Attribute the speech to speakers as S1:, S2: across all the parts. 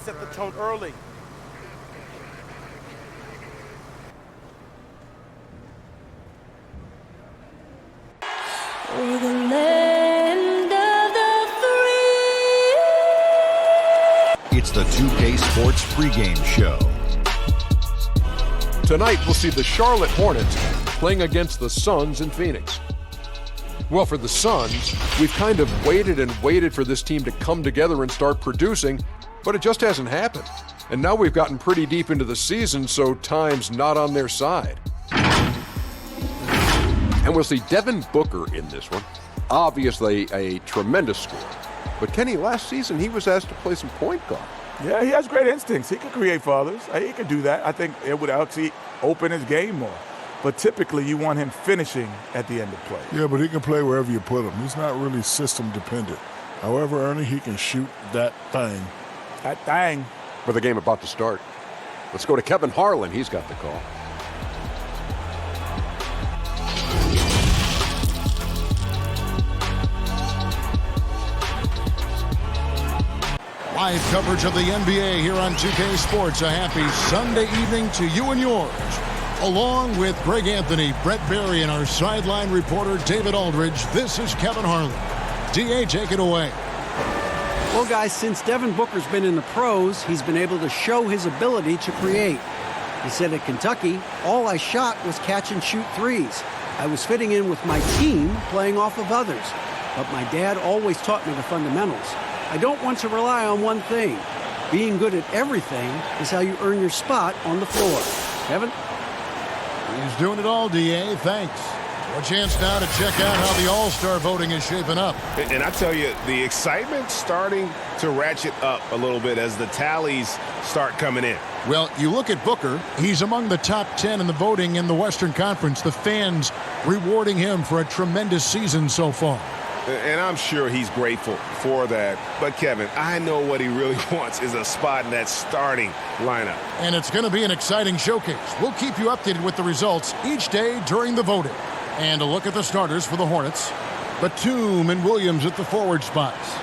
S1: set the tone early.
S2: For the land of the free.
S3: It's the 2K Sports pregame show.
S4: Tonight, we'll see the Charlotte Hornets playing against the Suns in Phoenix. Well, for the Suns, we've kind of waited for this team to come together and start producing, but it just hasn't happened. And now we've gotten pretty deep into the season, so time's not on their side. And we'll see Devin Booker in this one. Obviously a tremendous scorer. But Kenny, last season he was asked to play some point guard.
S5: Yeah, he has great instincts. He can create for others. He can do that. I think it would actually open his game more. But typically you want him finishing at the end of play.
S6: Yeah, but he can play wherever you put him. He's not really system dependent. However, Ernie, he can shoot that thing.
S5: That thing.
S4: For the game about to start. Let's go to Kevin Harlan. He's got the call.
S7: Live coverage of the NBA here on 2K Sports. A happy Sunday evening to you and yours. Along with Greg Anthony, Brett Berry, and our sideline reporter David Aldridge, this is Kevin Harlan. DA, take it away.
S8: Well, guys, since Devin Booker's been in the pros, he's been able to show his ability to create. He said at Kentucky, all I shot was catch and shoot threes. I was fitting in with my team, playing off of others. But my dad always taught me the fundamentals. I don't want to rely on one thing. Being good at everything is how you earn your spot on the floor. Kevin?
S7: He's doing it all, DA. Thanks. A chance now to check out how the All-Star voting is shaping up.
S9: And I tell you, the excitement's starting to ratchet up a little bit as the tallies start coming in.
S7: Well, you look at Booker, he's among the top 10 in the voting in the Western Conference. The fans rewarding him for a tremendous season so far.
S9: And I'm sure he's grateful for that. But, Kevin, I know what he really wants is a spot in that starting lineup.
S7: And it's going to be an exciting showcase. We'll keep you updated with the results each day during the voting. And a look at the starters for the Hornets. Batum and Williams at the forward spots.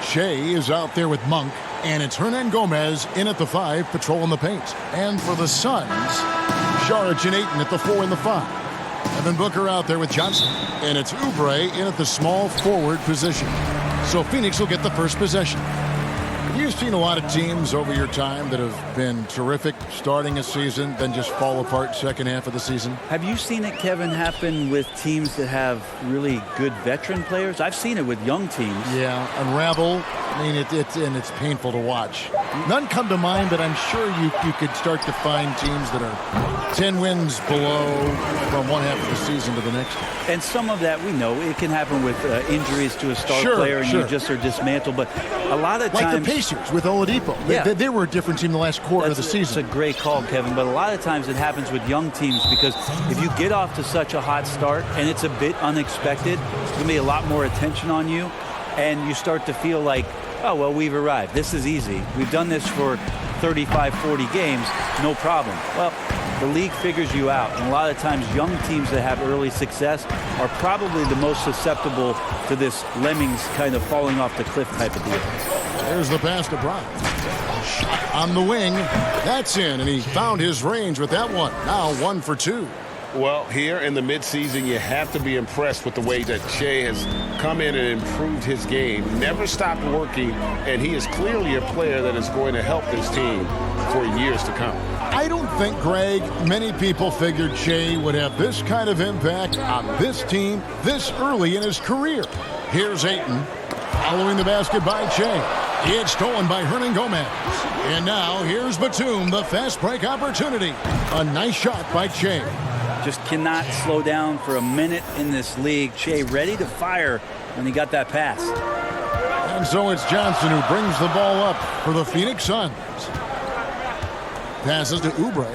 S7: Shea is out there with Monk. And it's Hernan Gomez in at the 5, patrolling the paint. And for the Suns, Saric and Ayton at the 4 and the 5. Devin Booker out there with Johnson. And it's Oubre in at the small forward position. So Phoenix will get the first possession. You've seen a lot of teams over your time that have been terrific starting a season, then just fall apart second half of the season.
S10: Have you seen it, Kevin, happen with teams that have really good veteran players? I've seen it with young teams.
S7: Yeah, unravel. I mean, it's painful to watch. None come to mind, but I'm sure you could start to find teams that are 10 wins below from one half of the season to the next.
S10: And some of that we know. It can happen with injuries to a star player and you just are dismantled. But a lot of times...
S7: Like the Pacers with Oladipo.
S10: Yeah.
S7: They were a different team the last quarter of the season.
S10: It's a great call, Kevin. But a lot of times it happens with young teams because if you get off to such a hot start and it's a bit unexpected, there's going to be a lot more attention on you. And you start to feel like, oh, well, we've arrived. This is easy. We've done this for 35, 40 games. No problem. Well, the league figures you out. And a lot of times young teams that have early success are probably the most susceptible to this lemmings kind of falling off the cliff type of deal.
S7: There's the pass to Brown. Shot on the wing. That's in, and he found his range with that one. Now 1 for 2.
S9: Well, here in the midseason, you have to be impressed with the way that Shea has come in and improved his game. Never stopped working, and he is clearly a player that is going to help this team for years to come.
S7: I don't think, Greg, many people figured Shea would have this kind of impact on this team this early in his career. Here's Ayton, following the basket by Shea. It's stolen by Hernan Gomez. And now here's Batum, the fast break opportunity. A nice shot by Shea.
S10: Just cannot slow down for a minute in this league. Shea ready to fire when he got that pass.
S7: And so it's Johnson who brings the ball up for the Phoenix Suns. Passes to Oubre.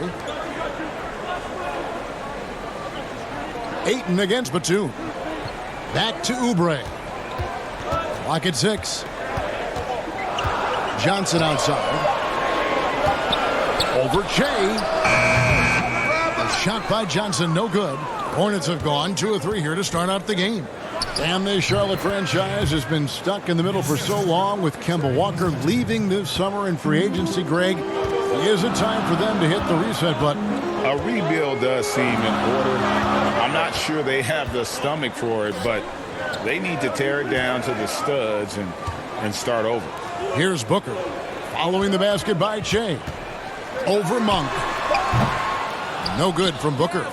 S7: Ayton against Batum. Back to Oubre. Clock at 6. Johnson outside. Over Shea. Shot by Johnson, no good. Hornets have gone 2 of 3 here to start out the game. And the Charlotte franchise has been stuck in the middle for so long with Kemba Walker leaving this summer in free agency, Greg. Is it time for them to hit the reset button?
S9: A rebuild does seem in order. I'm not sure they have the stomach for it, but they need to tear it down to the studs and start over.
S7: Here's Booker. Following the basket by Che. Over Monk. No good from Booker.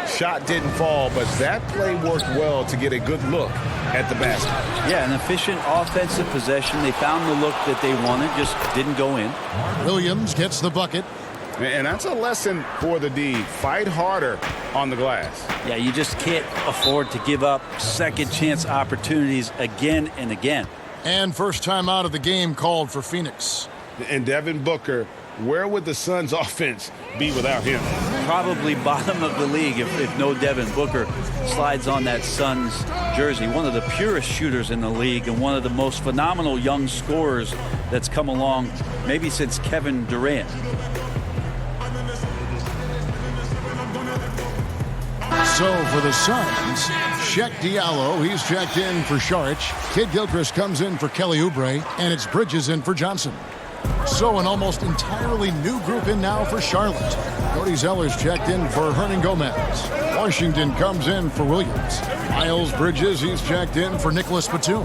S9: Shot didn't fall, but that play worked well to get a good look at the basket.
S10: Yeah, an efficient offensive possession. They found the look that they wanted, just didn't go in.
S7: Williams gets the bucket.
S9: And that's a lesson for the D. Fight harder on the glass.
S10: Yeah, you just can't afford to give up second chance opportunities again and again.
S7: And first time out of the game called for Phoenix.
S9: And Devin Booker, where would the Suns' offense be without him?
S10: Probably bottom of the league if no Devin Booker slides on that Suns jersey. One of the purest shooters in the league and one of the most phenomenal young scorers that's come along maybe since Kevin Durant.
S7: So for the Suns, Sheck Diallo, he's checked in for Saric. Kid Gilchrist comes in for Kelly Oubre, and it's Bridges in for Johnson. So an almost entirely new group in now for Charlotte. Cody Zeller's checked in for Hernan Gomez. Washington comes in for Williams. Miles Bridges, he's checked in for Nicholas Batum.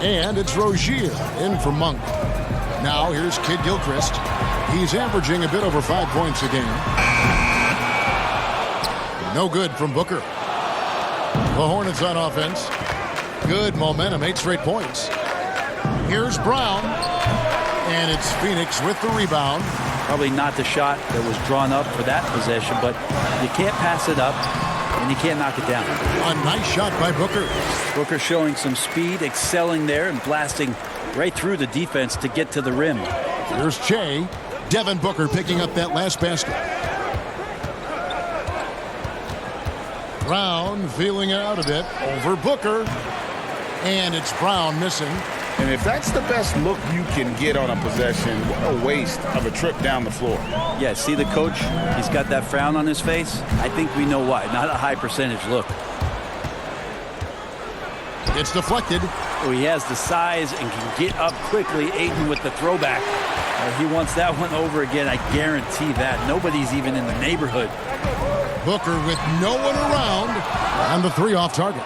S7: And it's Rozier in for Monk. Now here's Kid Gilchrist. He's averaging a bit over 5 points a game. No good from Booker. The Hornets on offense. Good momentum, 8 straight points. Here's Brown. And it's Phoenix with the rebound.
S10: Probably not the shot that was drawn up for that possession, but you can't pass it up and you can't knock it down.
S7: A nice shot by Booker.
S10: Booker showing some speed, excelling there and blasting right through the defense to get to the rim.
S7: Here's Che. Devin Booker picking up that last basket. Brown feeling it out a bit over Booker. And it's Brown missing.
S9: And if that's the best look you can get on a possession, what a waste of a trip down the floor.
S10: Yeah, see the coach? He's got that frown on his face. I think we know why. Not a high percentage look.
S7: It's deflected.
S10: Oh, he has the size and can get up quickly. Ayton with the throwback. He wants that one over again. I guarantee that. Nobody's even in the neighborhood.
S7: Booker with no one around. And the 3 off target.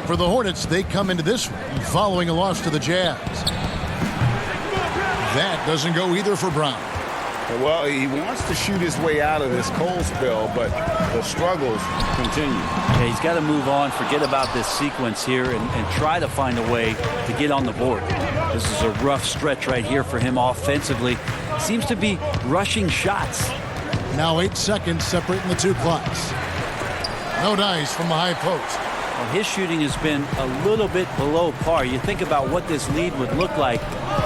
S7: For the Hornets, they come into this one following a loss to the Jazz. That doesn't go either for Brown.
S9: Well, he wants to shoot his way out of this cold spell, but the struggles continue.
S10: Yeah, he's got to move on, forget about this sequence here, and try to find a way to get on the board. This is a rough stretch right here for him offensively. Seems to be rushing shots.
S7: Now 8 seconds separating the 2 clocks. No dice from the high post.
S10: Well, his shooting has been a little bit below par. You think about what this lead would look like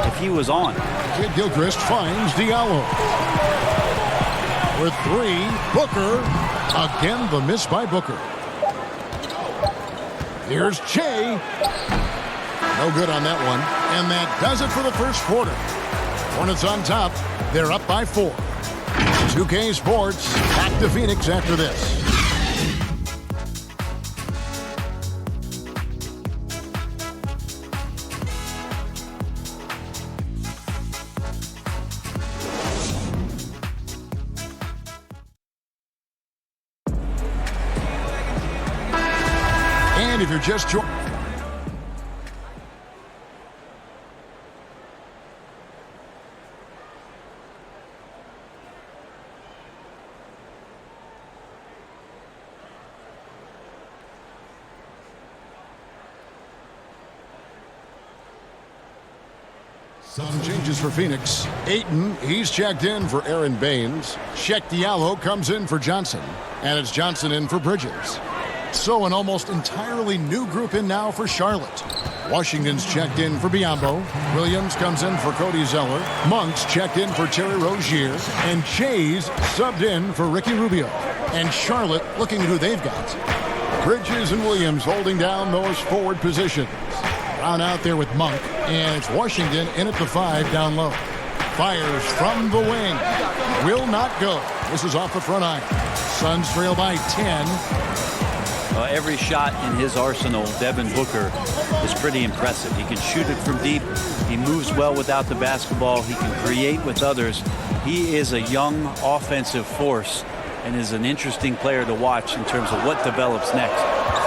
S10: if he was on.
S7: Kid Gilchrist finds Diallo. With 3, Booker. Again, the miss by Booker. Here's Che. No good on that one. And that does it for the first quarter. Hornets on top. They're up by 4. 2K Sports back to Phoenix after this. And if you're just joining, some changes for Phoenix. Ayton, he's checked in for Aaron Baines. Sheck Diallo comes in for Johnson. And it's Johnson in for Bridges. So an almost entirely new group in now for Charlotte. Washington's checked in for Biyombo. Williams comes in for Cody Zeller. Monk's checked in for Terry Rozier. And Che's subbed in for Ricky Rubio. And Charlotte looking at who they've got. Bridges and Williams holding down those forward positions. Brown out there with Monk. And it's Washington in at the 5 down low. Fires from the wing. Will not go. This is off the front iron. Suns trail by 10.
S10: Every shot in his arsenal, Devin Booker, is pretty impressive. He can shoot it from deep. He moves well without the basketball. He can create with others. He is a young offensive force and is an interesting player to watch in terms of what develops next.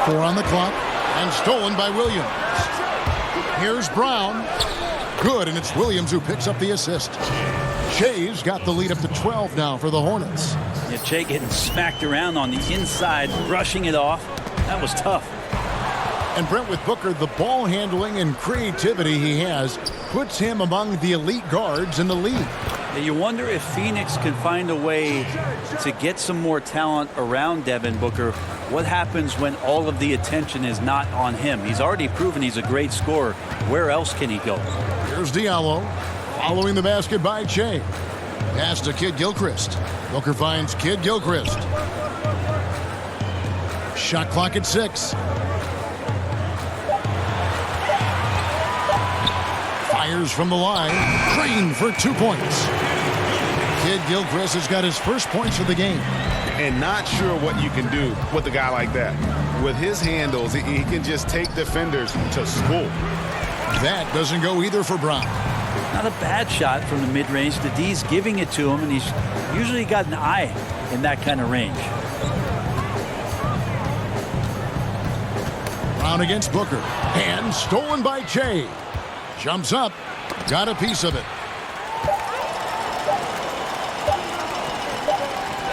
S7: 4 on the clock and stolen by Williams. Here's Brown. Good, and it's Williams who picks up the assist. Shai's got the lead up to 12 now for the Hornets.
S10: Yeah, Shai getting smacked around on the inside, brushing it off. That was tough.
S7: And Brent, with Booker, the ball handling and creativity he has puts him among the elite guards in the league.
S10: You wonder if Phoenix can find a way to get some more talent around Devin Booker. What happens when all of the attention is not on him? He's already proven he's a great scorer. Where else can he go?
S7: Here's Diallo, following the basket by Shai. Pass to Kid Gilchrist. Booker finds Kid Gilchrist. Shot clock at 6. Fires from the line. Crane for 2 points. Kid Gilchrist has got his first points of the game.
S9: And not sure what you can do with a guy like that. With his handles, he can just take defenders to school.
S7: That doesn't go either for Brown.
S10: Not a bad shot from the mid-range. The D's giving it to him, and he's usually got an eye in that kind of range.
S7: Brown against Booker. And stolen by Shai. Jumps up. Got a piece of it.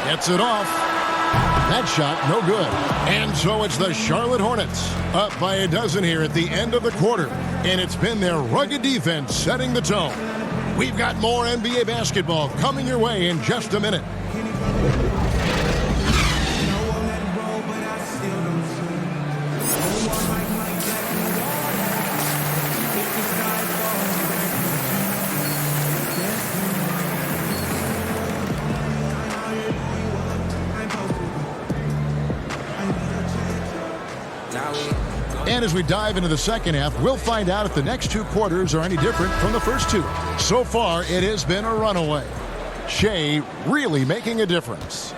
S7: Gets it off. That shot, no good. And so it's the Charlotte Hornets up by a dozen here at the end of the quarter. And it's been their rugged defense setting the tone. We've got more NBA basketball coming your way in just a minute. And as we dive into the second half, we'll find out if the next 2 quarters are any different from the first 2. So far, it has been a runaway. Shai really making a difference.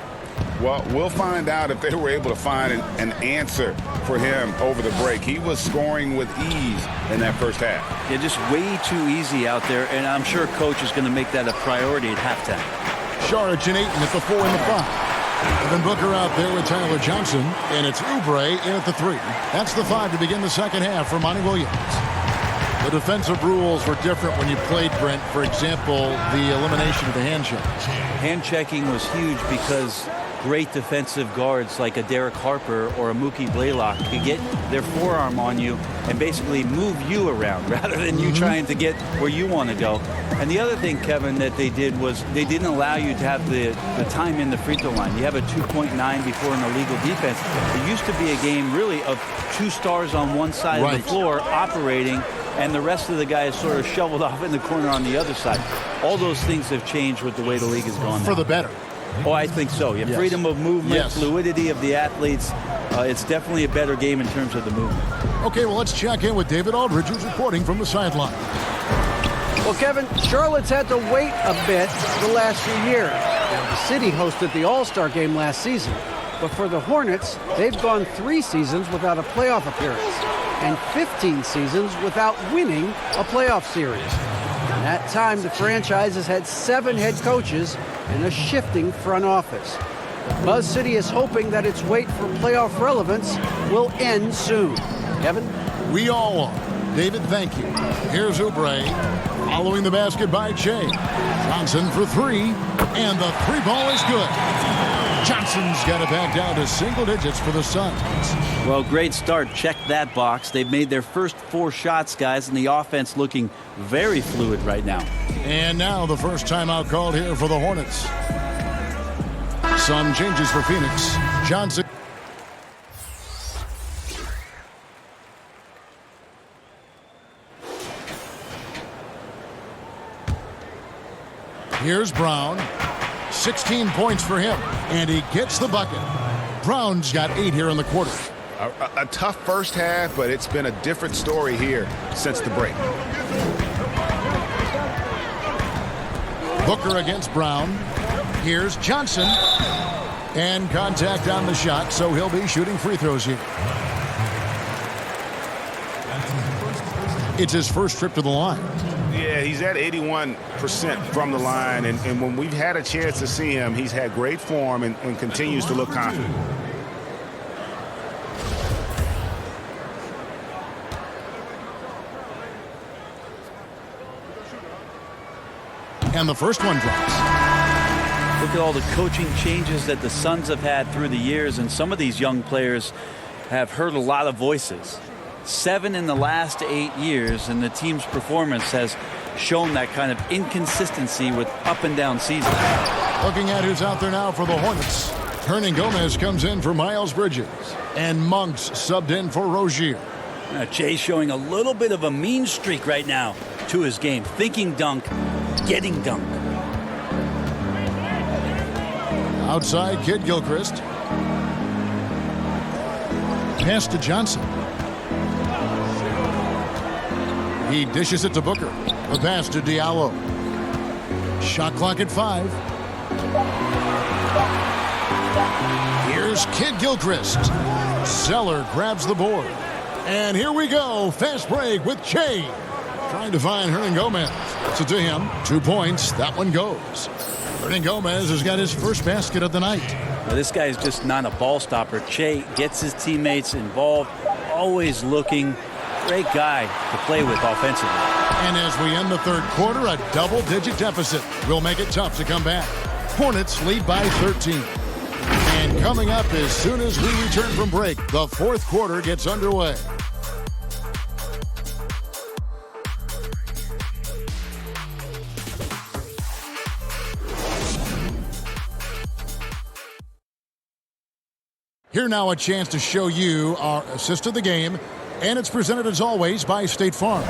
S9: Well, we'll find out if they were able to find an answer for him over the break. He was scoring with ease in that first half.
S10: Yeah, just way too easy out there, and I'm sure Coach is going to make that a priority at halftime.
S7: Saric and Ayton at the 4 and the 5. Devin Booker out there with Tyler Johnson, and it's Oubre in at the 3. That's the 5 to begin the second half for Monty Williams. The defensive rules were different when you played, Brent. For example, the elimination of the hand check.
S10: Hand checking was huge because great defensive guards like a Derek Harper or a Mookie Blaylock could get their forearm on you and basically move you around rather than you trying to get where you want to go. And the other thing, Kevin, that they did was they didn't allow you to have the time in the free throw line. You have a 2.9 before an illegal defense. It used to be a game really of 2 stars on one side of the floor operating, and the rest of the guys sort of shoveled off in the corner on the other side. All those things have changed with the way the league is going
S7: For the better.
S10: Oh, I think so. Yeah, freedom of movement, fluidity of the athletes. It's definitely a better game in terms of the movement.
S7: Okay, well, let's check in with David Aldridge, who's reporting from the sideline.
S8: Well, Kevin, Charlotte's had to wait a bit the last few years. The city hosted the All-Star game last season. But for the Hornets, they've gone 3 seasons without a playoff appearance and 15 seasons without winning a playoff series. In that time, the franchise has had 7 head coaches and a shifting front office. Buzz City is hoping that its wait for playoff relevance will end soon. Kevin?
S7: We all are. David, thank you. Here's Oubre, following the basket by Shai. Johnson for 3, and the 3 ball is good. Johnson's got it back down to single digits for the Suns.
S10: Well, great start. Check that box. They've made their first 4 shots, guys, and the offense looking very fluid right now.
S7: And now the first timeout called here for the Hornets. Some changes for Phoenix. Johnson. Here's Brown. 16 points for him, and he gets the bucket. Brown's got 8 here in the quarter.
S9: A tough first half, but it's been a different story here since the break.
S7: Booker against Brown. Here's Johnson. And contact on the shot, so he'll be shooting free throws here. It's his first trip to the line.
S9: Yeah, he's at 81% from the line, and when we've had a chance to see him, he's had great form and continues to look confident.
S7: And the first one drops.
S10: Look at all the coaching changes that the Suns have had through the years, and some of these young players have heard a lot of voices. 7 in the last 8 years, and the team's performance has shown that kind of inconsistency with up and down seasons.
S7: Looking at who's out there now for the Hornets. Hernan Gomez comes in for Miles Bridges, and Monks subbed in for Rozier.
S10: Now, Jay's showing a little bit of a mean streak right now to his game. Thinking dunk, getting dunked.
S7: Outside, Kid Gilchrist. Pass to Johnson. He dishes it to Booker. The pass to Diallo. Shot clock at 5. Here's Kid Gilchrist. Zeller grabs the board. And here we go. Fast break with Che. Trying to find Hernan Gomez. So to him, 2 points. That one goes. Hernan Gomez has got his first basket of the night.
S10: Well, this guy is just not a ball stopper. Che gets his teammates involved, always looking. Great guy to play with offensively.
S7: And as we end the third quarter, a double-digit deficit will make it tough to come back. Hornets lead by 13. And coming up as soon as we return from break, the fourth quarter gets underway. Here now a chance to show you our assist of the game, and it's presented as always by State Farm.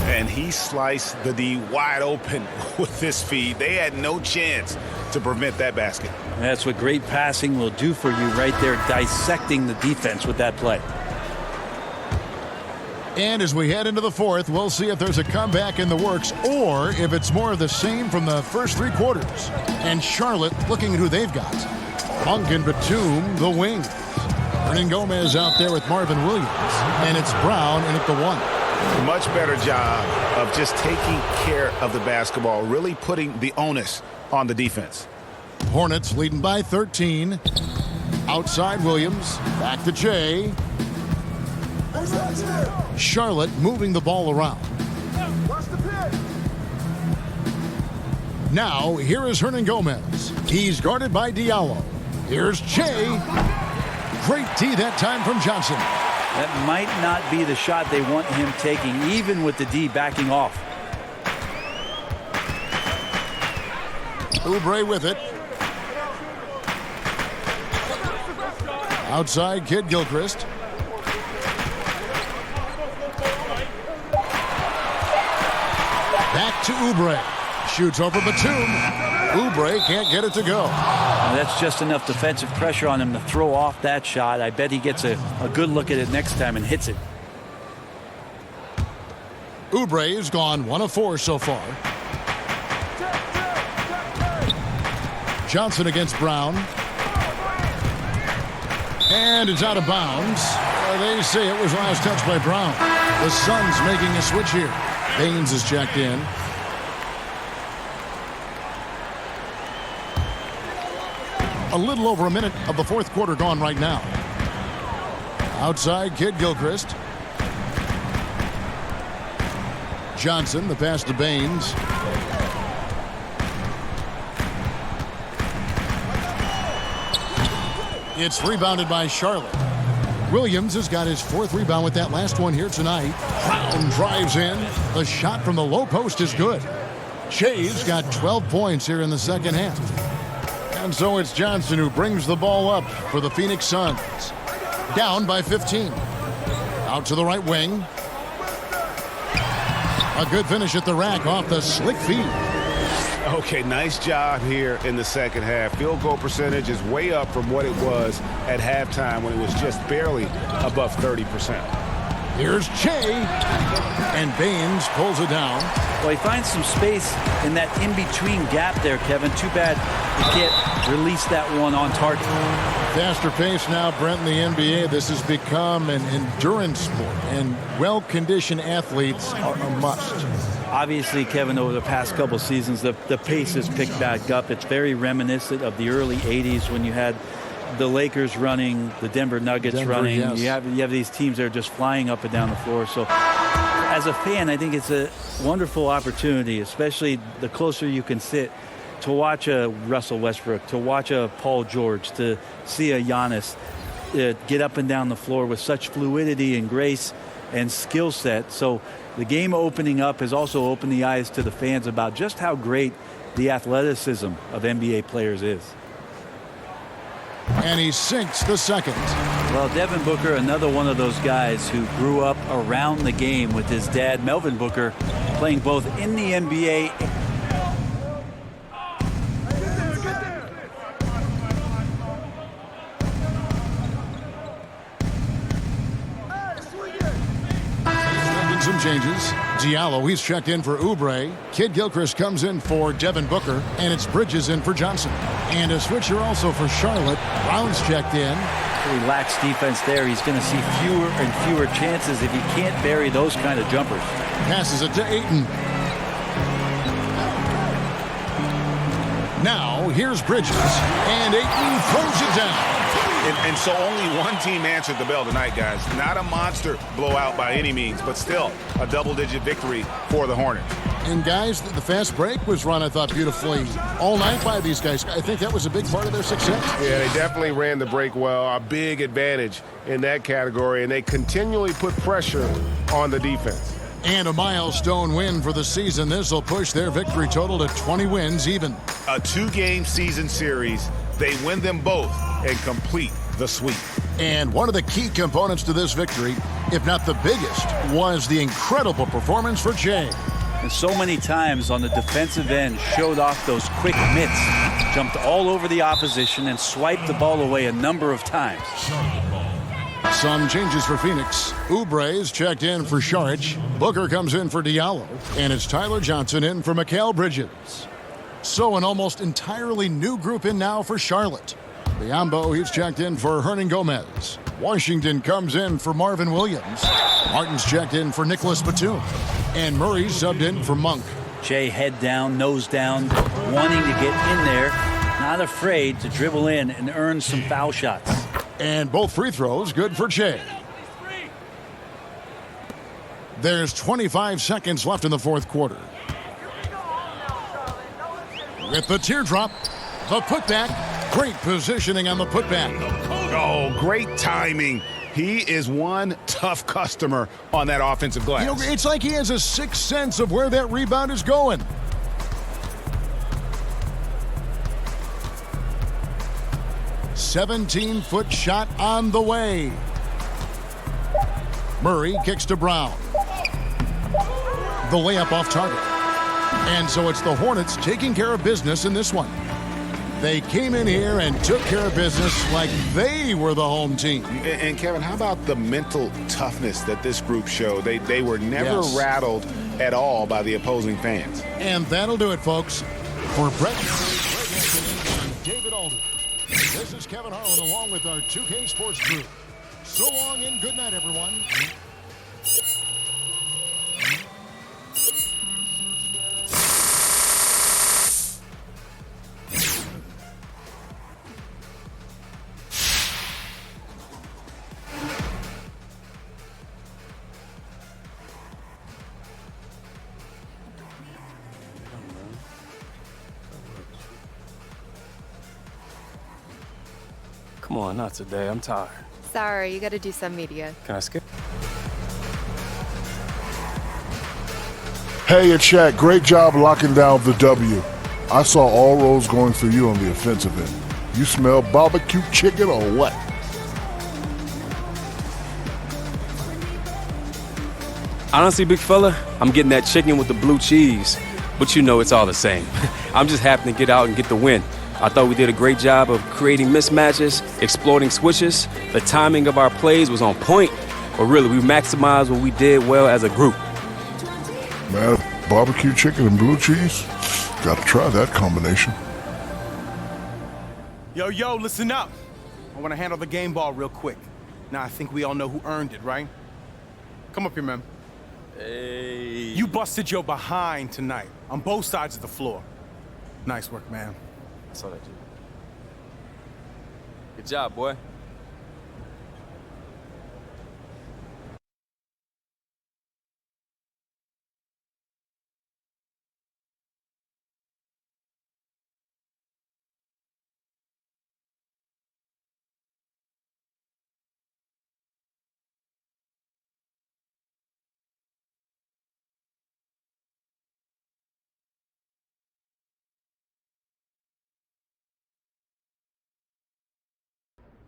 S9: And he sliced the D wide open with this feed. They had no chance to prevent that basket.
S10: That's what great passing will do for you right there, dissecting the defense with that play.
S7: And as we head into the fourth, we'll see if there's a comeback in the works or if it's more of the same from the first 3 quarters. And Charlotte looking at who they've got. Monk and Batum, the wings. Hernan Gomez out there with Marvin Williams. And it's Brown in at the 1.
S9: Much better job of just taking care of the basketball, really putting the onus on the defense.
S7: Hornets leading by 13. Outside Williams. Back to Che. Charlotte moving the ball around. Now, here is Hernan Gomez. He's guarded by Diallo. Here's Che. Great D that time from Johnson.
S10: That might not be the shot they want him taking, even with the D backing off.
S7: Oubre with it. Outside, Kid Gilchrist. Back to Oubre. Shoots over Batum. Oubre can't get it to go.
S10: Now that's just enough defensive pressure on him to throw off that shot. I bet he gets a good look at it next time and hits it.
S7: Oubre has gone 1 of 4 so far. Johnson against Brown. And it's out of bounds. They say it was last touched by Brown. The Suns making a switch here. Baines is checked in. A little over a minute of the fourth quarter gone right now. Outside, Kid Gilchrist. Johnson, the pass to Baines. It's rebounded by Charlotte. Williams has got his 4th rebound with that last one here tonight. Brown drives in. The shot from the low post is good. Che's got 12 points here in the second half. And so it's Johnson who brings the ball up for the Phoenix Suns. Down by 15. Out to the right wing. A good finish at the rack off the slick feed.
S9: Okay, nice job here in the second half. Field goal percentage is way up from what it was at halftime when it was just barely above 30%.
S7: Here's Che. And Baines pulls it down.
S10: Well, he finds some space in that in-between gap there, Kevin. Too bad he can't release that one on target.
S7: Faster pace now, Brent, in the NBA. This has become an endurance sport, and well-conditioned athletes are a must.
S10: Obviously, Kevin, over the past couple seasons, the pace has picked back up. It's very reminiscent of the early 80s when you had the Lakers running, the Denver Nuggets running.
S7: Yes.
S10: You have these teams that are just flying up and down the floor. So as a fan, I think it's a wonderful opportunity, especially the closer you can sit, to watch a Russell Westbrook, to watch a Paul George, to see a Giannis get up and down the floor with such fluidity and grace and skill set. So the game opening up has also opened the eyes to the fans about just how great the athleticism of NBA players is.
S7: And he sinks the second.
S10: Well, Devin Booker, another one of those guys who grew up around the game with his dad, Melvin Booker, playing both in the NBA.
S7: Some changes. Diallo, he's checked in for Oubre. Kid Gilchrist comes in for Devin Booker, and it's Bridges in for Johnson. And a switcher also for Charlotte. Brown's checked in.
S10: Relaxed defense there. He's going to see fewer and fewer chances if he can't bury those kind of jumpers.
S7: Passes it to Ayton. Now, here's Bridges. And Ayton throws it down.
S9: And so only one team answered the bell tonight, guys. Not a monster blowout by any means, but still a double-digit victory for the Hornets.
S7: And, guys, the fast break was run, I thought, beautifully all night by these guys. I think that was a big part of their success.
S9: Yeah, they definitely ran the break well. A big advantage in that category, and they continually put pressure on the defense.
S7: And a milestone win for the season. This will push their victory total to 20 wins even.
S9: A two-game season series. They win them both and complete the sweep.
S7: And one of the key components to this victory, if not the biggest, was the incredible performance for Jay.
S10: And so many times on the defensive end, showed off those quick mitts, jumped all over the opposition and swiped the ball away a number of times.
S7: Some changes for Phoenix. Oubre is checked in for Saric. Booker comes in for Diallo. And it's Tyler Johnson in for Mikal Bridges. So an almost entirely new group in now for Charlotte. Biombo, he's checked in for Hernan Gomez. Washington comes in for Marvin Williams. Martin's checked in for Nicholas Batum. And Murray's subbed in for Monk.
S10: Jay head down, nose down, wanting to get in there, not afraid to dribble in and earn some foul shots.
S7: And both free throws good for Jay. There's 25 seconds left in the fourth quarter. With the teardrop, the putback, great positioning on the putback.
S9: Oh, great timing. He is one tough customer on that offensive glass.
S7: You know, it's like he has a sixth sense of where that rebound is going. "17-foot shot on the way. Murray kicks to Brown. The layup off target. And so it's the Hornets taking care of business in this one. They came in here and took care of business like they were the home team.
S9: And Kevin, how about the mental toughness that this group showed? They were never rattled at all by the opposing fans.
S7: And that'll do it, folks. For Brett, David Alden, this is Kevin Harlan along with our 2K Sports crew. So long and good night, everyone.
S1: Come on, not today. I'm tired.
S11: Sorry, you gotta do some media.
S1: Can I skip?
S6: Hey, it's Shaq. Great job locking down the W. I saw all roads going for you on the offensive end. You smell barbecue chicken or what?
S1: Honestly, big fella, I'm getting that chicken with the blue cheese. But you know it's all the same. I'm just happy to get out and get the win. I thought we did a great job of creating mismatches, exploiting switches. The timing of our plays was on point. But really, we maximized what we did well as a group.
S6: Man, barbecue chicken and blue cheese? Gotta try that combination.
S12: Yo, listen up. I want to handle the game ball real quick. Now, I think we all know who earned it, right? Come up here, man.
S1: Hey.
S12: You busted your behind tonight on both sides of the floor. Nice work, man.
S1: I saw that, too. Good job, boy.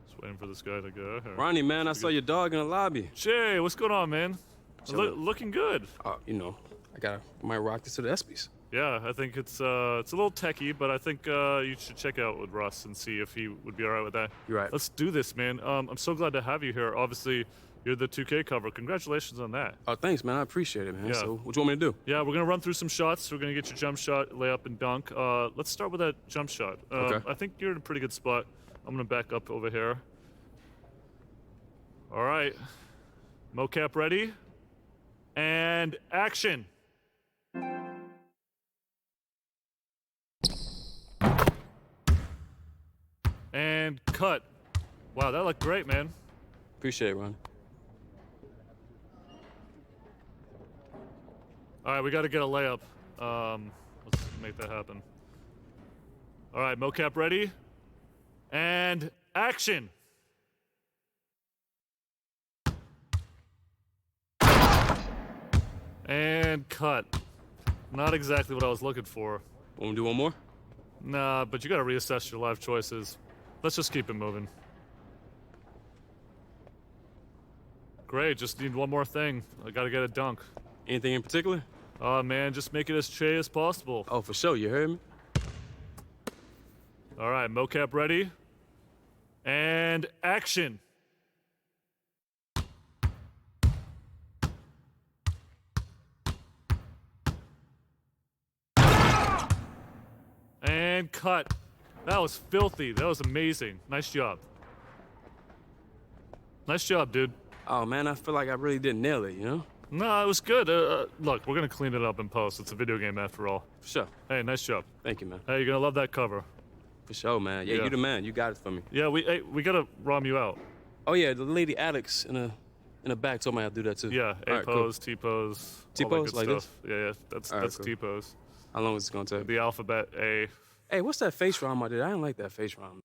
S13: Just waiting for this guy to go.
S1: Ronnie, man, I saw your dog in the lobby.
S13: Jay, what's going on, man? Looking good.
S1: You know, I might rock this to the ESPYs.
S13: Yeah, I think it's a little techie, but I think you should check out with Russ and see if he would be all right with that.
S1: You're right.
S13: Let's do this, man. I'm so glad to have you here. Obviously, you're the 2K cover. Congratulations on that.
S1: Oh, thanks, man. I appreciate it, man.
S13: Yeah.
S1: So, what do you want me to do?
S13: Yeah, we're gonna run through some shots. We're gonna get your jump shot, layup, and dunk. Let's start with that jump shot.
S1: Okay.
S13: I think you're in a pretty good spot. I'm gonna back up over here. All right, mocap ready, and action. And cut. Wow, that looked great, man.
S1: Appreciate it, Ron.
S13: All right, we got to get a layup. Let's make that happen. All right, mocap ready, and action. And cut. Not exactly what I was looking for.
S1: Want to do one more?
S13: Nah, but you gotta reassess your life choices. Let's just keep it moving. Great, just need one more thing. I gotta get a dunk.
S1: Anything in particular?
S13: Man, just make it as Che as possible.
S1: Oh, for sure, you heard me?
S13: All right, mocap ready. And action. And cut. That was filthy. That was amazing. Nice job. Nice job, dude.
S1: Oh, man, I feel like I really didn't nail it, you know?
S13: No, it was good. Look, we're going to clean it up in post. It's a video game after all.
S1: For sure.
S13: Hey, nice job.
S1: Thank you, man.
S13: Hey, you're going to love that cover.
S1: For sure, man. Yeah, you the man. You got it for me.
S13: Yeah, we got to ROM you out.
S1: Oh, yeah, the lady Alex in the back told me I'd do that, too.
S13: Yeah, A-pose, cool. T-pose.
S1: T-pose, like
S13: stuff.
S1: this?
S13: Yeah, that's
S1: cool.
S13: T-pose.
S1: How long is it going to take?
S13: The alphabet A.
S1: Hey, what's that face ROM I did? I didn't like that face ROM.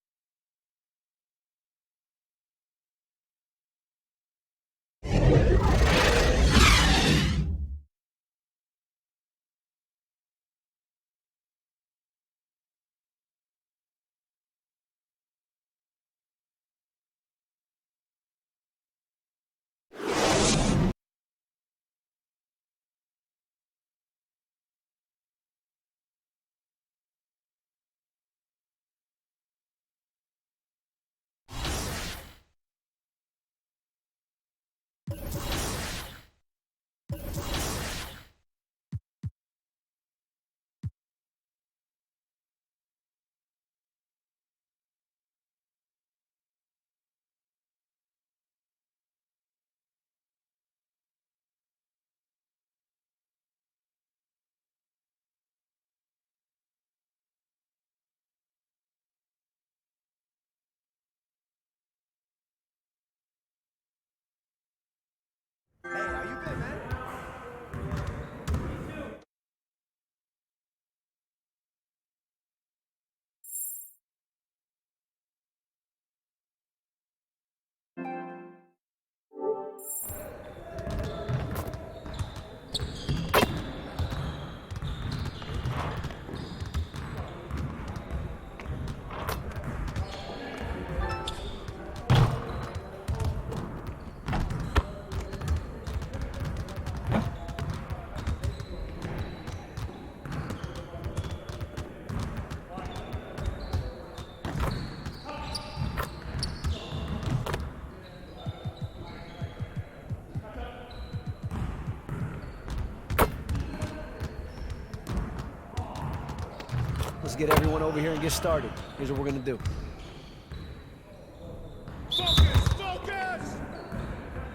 S8: Let's get everyone over here and get started. Here's what we're gonna do.
S12: Focus!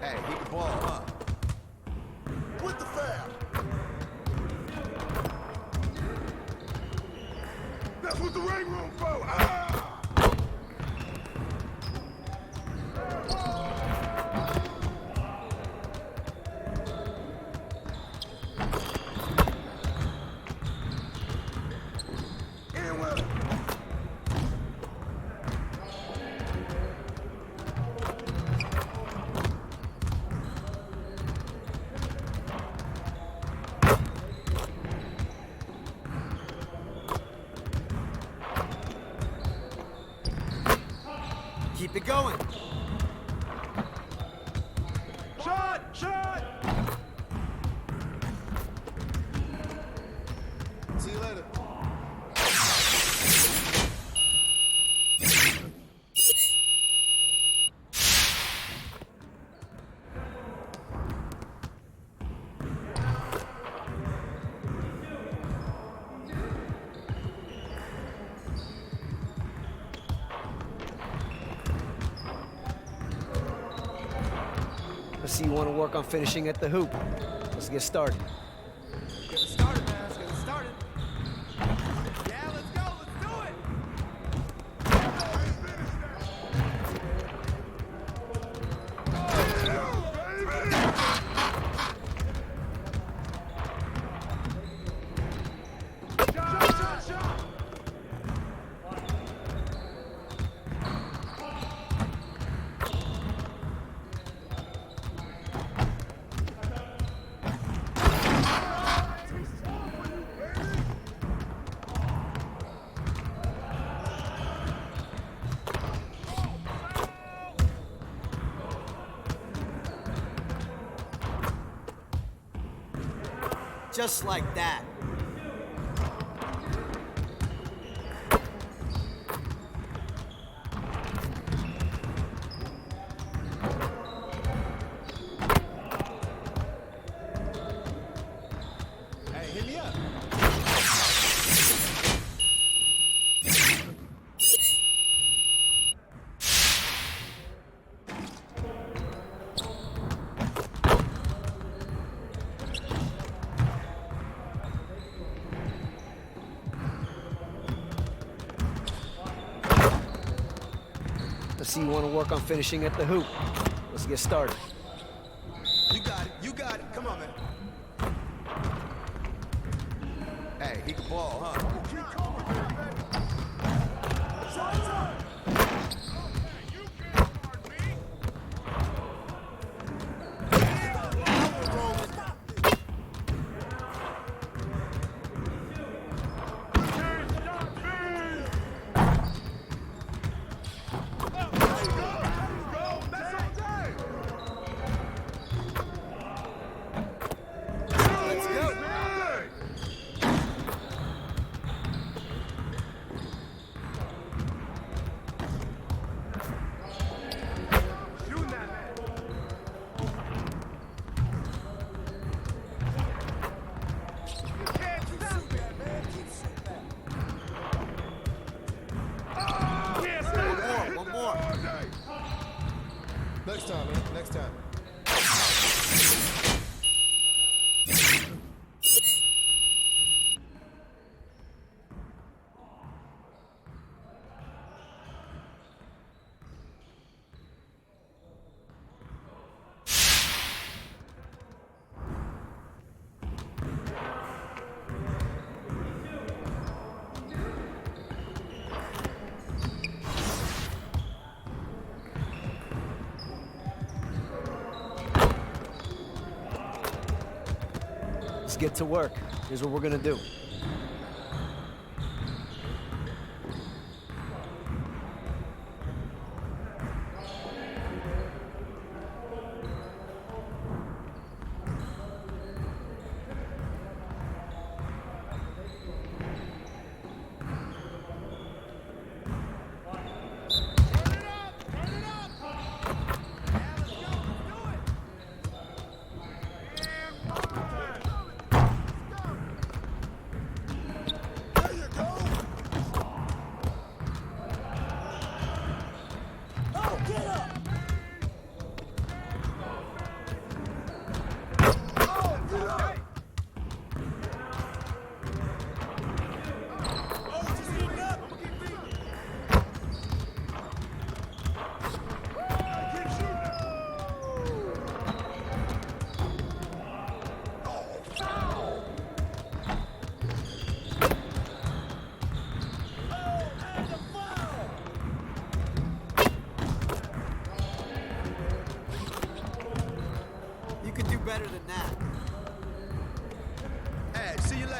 S12: Hey, hit the ball, huh? With the foul. That's what the ring room for. Ah! Keep it going. Shot! See you later.
S8: Let's see you want to work on finishing at the hoop. Let's get started.
S12: Get it started, man. Let's get it started. Yeah, let's go. Let's do it. Shot!
S8: Just like that.
S12: Hey, hit me up.
S8: Let's see you want to work on finishing at the hoop. Let's get started.
S12: You got it. Come on, man. Hey, hit the ball, huh? Next time, man. Next time.
S8: Let's get to work. Here's what we're gonna do.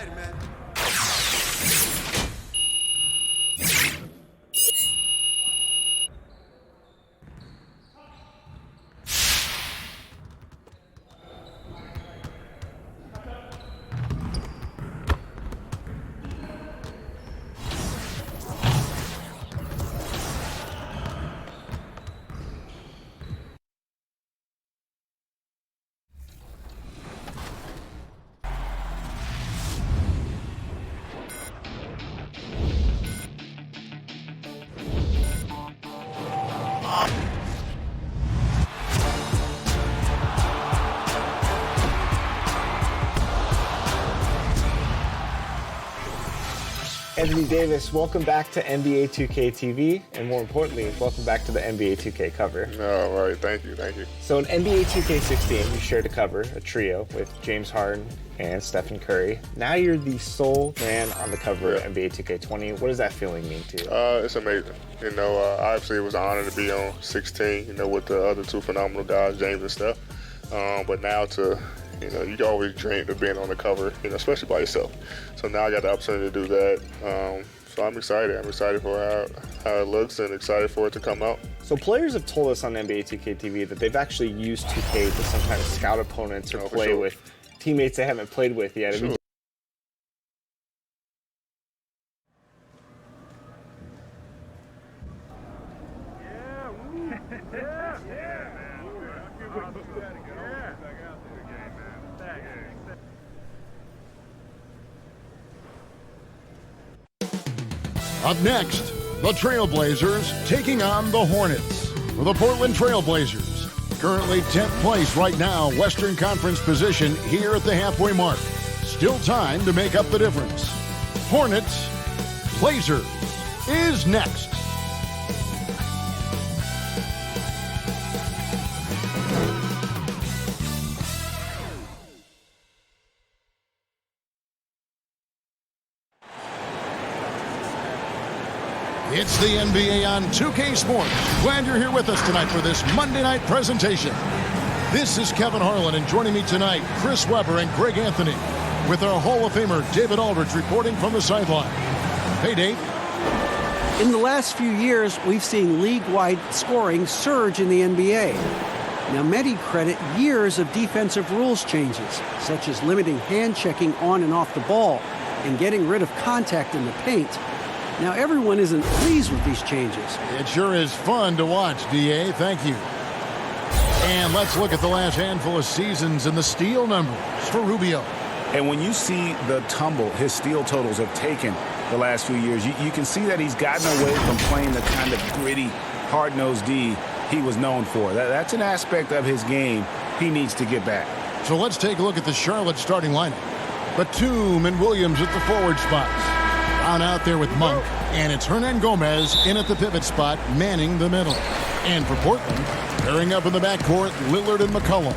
S14: excited, man.
S15: Anthony Davis, welcome back to NBA 2K TV, and more importantly, welcome back to the NBA 2K cover.
S16: All right, thank you.
S15: So in NBA 2K16, you shared a cover, a trio, with James Harden and Stephen Curry. Now you're the sole man on the cover of NBA 2K20. What does that feeling mean to you?
S16: It's amazing. Obviously it was an honor to be on 16, with the other two phenomenal guys, James and Steph. But now you always dreamed of being on the cover, especially by yourself. So now I got the opportunity to do that. So I'm excited. I'm excited for how it looks and excited for it to come out.
S15: So players have told us on NBA 2K TV that they've actually used 2K to sometimes scout opponents or play with teammates they haven't played with yet.
S16: Sure.
S7: Up next, the Trailblazers taking on the Hornets. For the Portland Trailblazers, currently 10th place right now, Western Conference position here at the halfway mark. Still time to make up the difference. Hornets, Blazers is next. It's the NBA on 2K Sports. Glad you're here with us tonight for this Monday night presentation. This is Kevin Harlan, and joining me tonight, Chris Webber and Greg Anthony, with our Hall of Famer David Aldridge reporting from the sideline. Hey, Dave.
S8: In the last few years, we've seen league-wide scoring surge in the NBA. Now, many credit years of defensive rules changes, such as limiting hand checking on and off the ball and getting rid of contact in the paint. Now, everyone isn't pleased with these changes.
S7: It sure is fun to watch, DA. Thank you. And let's look at the last handful of seasons and the steal numbers for Rubio.
S17: And when you see the tumble his steal totals have taken the last few years, you can see that he's gotten away from playing the kind of gritty, hard-nosed D he was known for. That's an aspect of his game he needs to get back.
S7: So let's take a look at the Charlotte starting lineup. Batum and Williams at the forward spots. Brown out there with Monk, and it's Hernan Gomez in at the pivot spot, manning the middle. And for Portland, pairing up in the backcourt, Lillard and McCollum.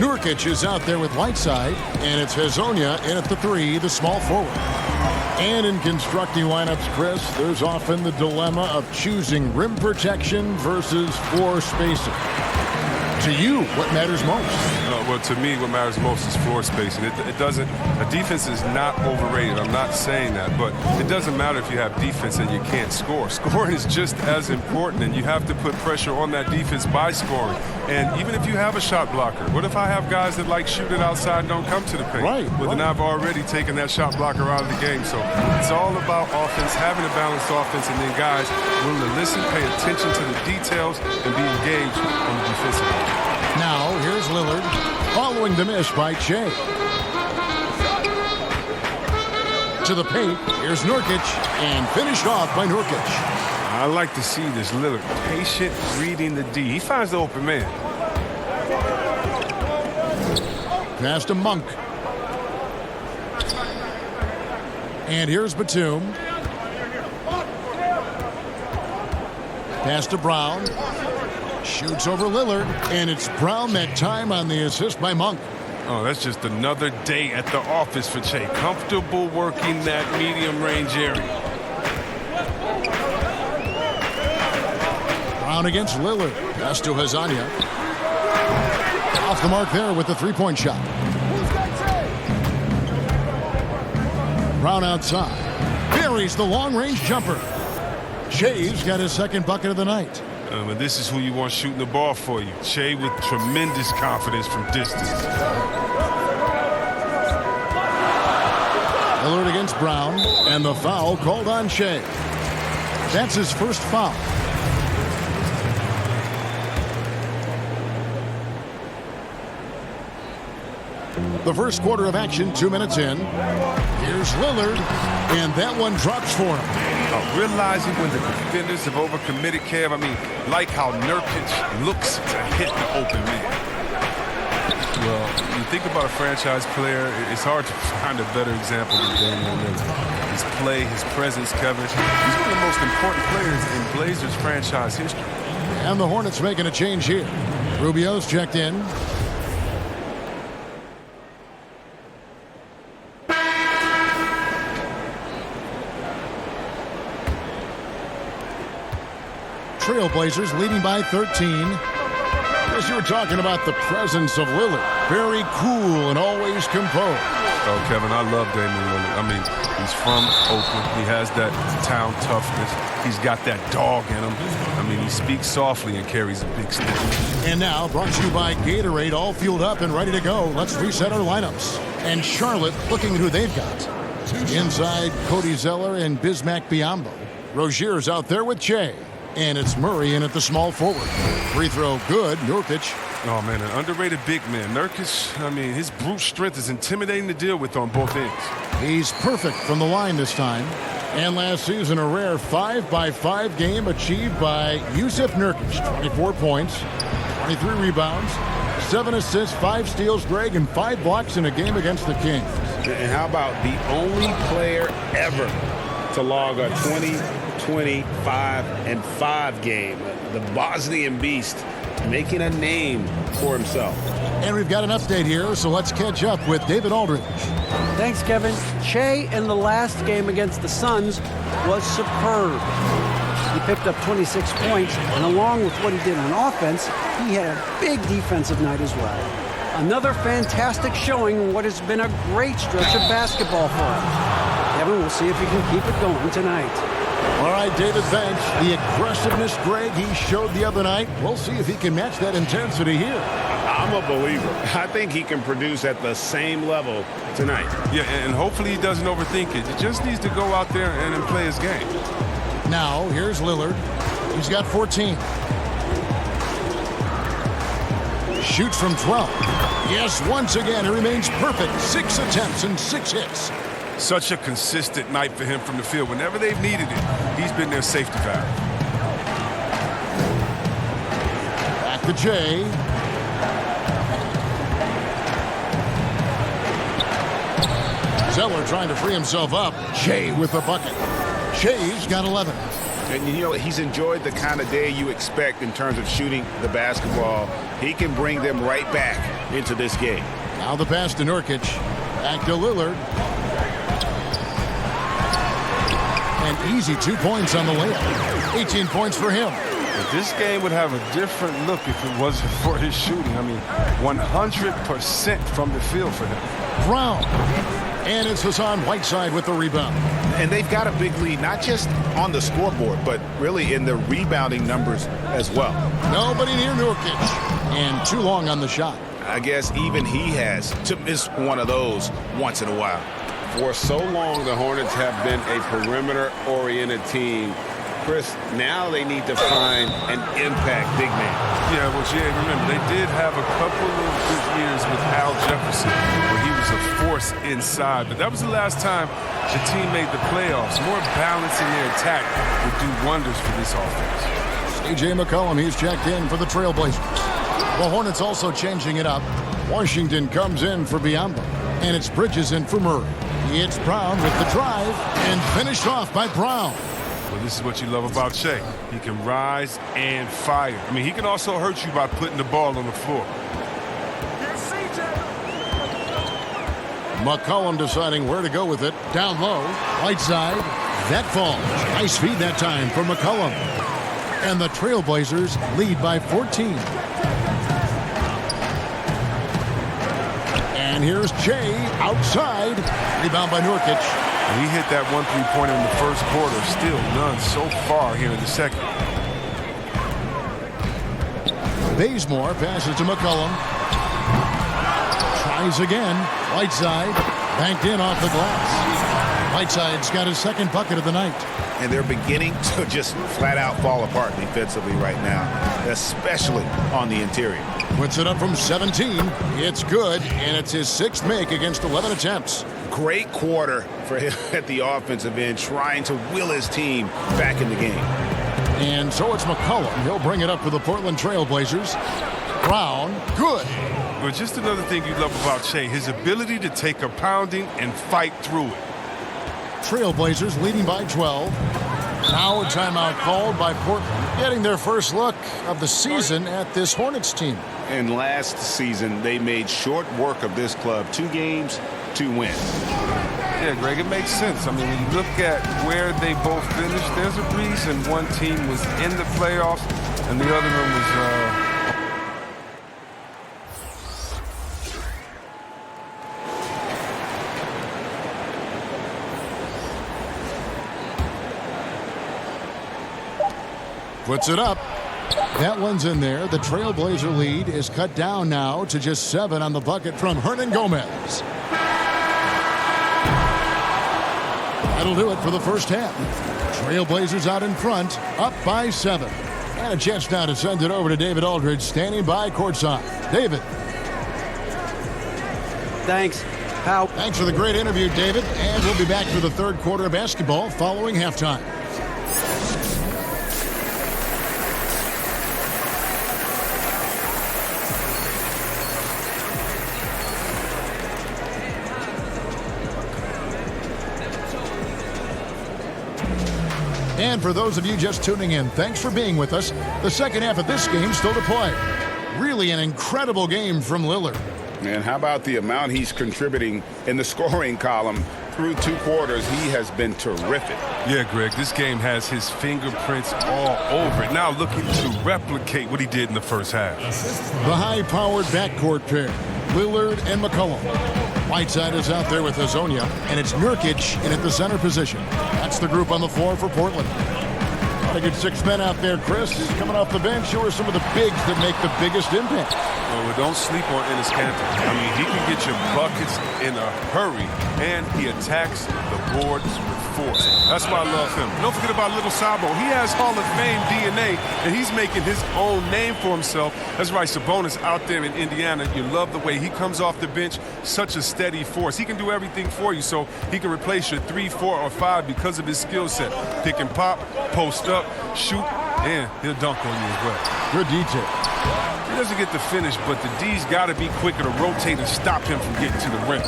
S7: Nurkic is out there with Whiteside, and it's Hezonja in at the 3, the small forward. And in constructing lineups, Chris, there's often the dilemma of choosing rim protection versus floor spacing. To you, what matters most?
S18: Well, to me, what matters most is floor spacing. It doesn't. A defense is not overrated. I'm not saying that, but it doesn't matter if you have defense and you can't score. Scoring is just as important, and you have to put pressure on that defense by scoring. And even if you have a shot blocker, what if I have guys that like shoot it outside and don't come to the paint?
S7: Right.
S18: Well, then I've already taken that shot blocker out of the game. So it's all about offense, having a balanced offense, and then guys willing to listen, pay attention to the details, and be engaged on the defensive end.
S7: Now, here's Lillard, following the miss by Shea. To the paint, here's Nurkic, and finished off by Nurkic.
S18: I like to see this Lillard patient reading the D. He finds the open man.
S7: Pass to Monk. And here's Batum. Pass to Brown. Shoots over Lillard, and it's Brown that time on the assist by Monk.
S18: Oh, that's just another day at the office for Che. Comfortable working that medium range area.
S7: Brown against Lillard. Pass to Hezonja. Off the mark there with the three-point shot. Brown outside. Buries the long-range jumper. Shay's got his second bucket of the night.
S18: And this is who you want shooting the ball for you. Shea with tremendous confidence from distance.
S7: Lillard against Brown, and the foul called on Shea. That's his first foul. The first quarter of action, 2 minutes in. Here's Lillard, and that one drops for him.
S18: Realizing when the defenders have overcommitted, Kev, I mean, like how Nurkic looks to hit the open man. Well, you think about a franchise player, it's hard to find a better example than Damian Lillard. His play, his presence, Kevin. He's one of the most important players in Blazers franchise history.
S7: And the Hornets making a change here. Rubio's checked in. Trailblazers leading by 13. As you were talking about the presence of Lillard. Very cool and always composed.
S18: Oh, Kevin, I love Damian Lillard. I mean, he's from Oakland. He has that town toughness. He's got that dog in him. I mean, he speaks softly and carries a big stick.
S7: And now, brought to you by Gatorade, all fueled up and ready to go. Let's reset our lineups. And Charlotte looking at who they've got. Inside, Cody Zeller and Bismack Biyombo. Rozier's out there with Che. And it's Murray in at the small forward. Free throw good. Nurkic.
S18: Oh, man, an underrated big man. Nurkic, I mean, his brute strength is intimidating to deal with on both ends.
S7: He's perfect from the line this time. And last season, a rare 5-by-5 game achieved by Yusuf Nurkic. 24 points, 23 rebounds, 7 assists, 5 steals, Greg, and 5 blocks in a game against the Kings.
S17: And how about the only player ever to log a 20-25-5 game? The Bosnian Beast making a name for himself.
S7: And we've got an update here, so let's catch up with David Aldridge.
S8: Thanks, Kevin. Che in the last game against the Suns was superb. He picked up 26 points, and along with what he did on offense, he had a big defensive night as well. Another fantastic showing in what has been a great stretch of basketball for him. Kevin, we'll see if he can keep it going tonight.
S7: All right, David, thanks. The aggressiveness, Greg, he showed the other night. We'll see if he can match that intensity here.
S17: I'm a believer. I think he can produce at the same level tonight.
S18: Yeah, and hopefully he doesn't overthink it. He just needs to go out there and play his game.
S7: Now, here's Lillard. He's got 14. Shoots from 12. Yes, once again, he remains perfect. 6 attempts and 6 hits.
S18: Such a consistent night for him from the field. Whenever they've needed it, he's been their safety valve.
S7: Back to Jay. Zeller trying to free himself up. Jay with the bucket. Jay's got 11.
S17: And, you know, he's enjoyed the kind of day you expect in terms of shooting the basketball. He can bring them right back into this game.
S7: Now the pass to Nurkic. Back to Lillard. An easy 2 points on the layup. 18 points for him.
S18: But this game would have a different look if it wasn't for his shooting. I mean, 100% from the field for him.
S7: Brown. And it's Hassan Whiteside with the rebound.
S17: And they've got a big lead, not just on the scoreboard, but really in the rebounding numbers as well.
S7: Nobody near Nurkic. And too long on the shot.
S17: I guess even he has to miss one of those once in a while.
S9: For so long, the Hornets have been a perimeter-oriented team. Chris, now they need to find an impact big man.
S18: Yeah, well, Jay, remember, they did have a couple of good years with Al Jefferson, where he was a force inside. But that was the last time the team made the playoffs. More balance in their attack would do wonders for this offense.
S7: C.J. McCollum, he's checked in for the Trailblazers. The Hornets also changing it up. Washington comes in for Biyombo, and it's Bridges in for Murray. It's Brown with the drive, and finished off by Brown.
S18: Well, this is what you love about Shea. He can rise and fire. I mean, he can also hurt you by putting the ball on the floor.
S7: McCollum deciding where to go with it. Down low, right side. That falls. Nice feed that time for McCollum. And the Trailblazers lead by 14. And here's Jay outside. Rebound by Nurkic.
S18: And he hit that 1 3-pointer in the first quarter. Still none so far here in the second.
S7: Bazemore passes to McCollum. Tries again. Whiteside banked in off the glass. Whiteside's got his second bucket of the night.
S17: And they're beginning to just flat out fall apart defensively right now, especially on the interior.
S7: Puts it up from 17. It's good, and it's his 6th make against 11 attempts.
S17: Great quarter for him at the offensive end, trying to will his team back in the game.
S7: And so it's McCollum. He'll bring it up for the Portland Trailblazers. Brown, good.
S18: But just another thing you love about Shea, his ability to take a pounding and fight through it.
S7: Trailblazers leading by 12. Now a timeout called by Portland, getting their first look of the season at this Hornets team.
S17: And last season, they made short work of this club. 2 games, 2 wins.
S18: Yeah, Greg, it makes sense. I mean, when you look at where they both finished, there's a reason one team was in the playoffs and the other one was...
S7: Puts it up. That one's in there. The Trailblazer lead is cut down now to just 7 on the bucket from Hernan Gomez. That'll do it for the first half. Trailblazers out in front, up by 7. And a chance now to send it over to David Aldridge, standing by courtside. David.
S8: Thanks, Pal.
S7: Thanks for the great interview, David. And we'll be back for the third quarter of basketball following halftime. And for those of you just tuning in, thanks for being with us. The second half of this game still to play. Really an incredible game from Lillard.
S17: And how about the amount he's contributing in the scoring column through 2 quarters? He has been terrific.
S18: Yeah, Greg, this game has his fingerprints all over it. Now looking to replicate what he did in the first half.
S7: The high-powered backcourt pair, Lillard and McCollum. Whiteside is out there with Hazonia, and it's Nurkic in at the center position. That's the group on the floor for Portland. Got a good 6 men out there, Chris. Coming off the bench, who are some of the bigs that make the biggest impact?
S18: Well, don't sleep on Enes Kanter. I mean, he can get your buckets in a hurry, and he attacks the boards with force. That's why I love him. Don't forget about Little Sabo. He has Hall of Fame DNA, and he's making his own name for himself. That's right, Sabonis out there in Indiana. You love the way he comes off the bench, such a steady force. He can do everything for you, so he can replace your 3, 4, or 5 because of his skill set. Pick and pop, post up, shoot, and he'll dunk on you as well.
S7: Good detail.
S18: He doesn't get the finish, but the D's got to be quicker to rotate and stop him from getting to the rim.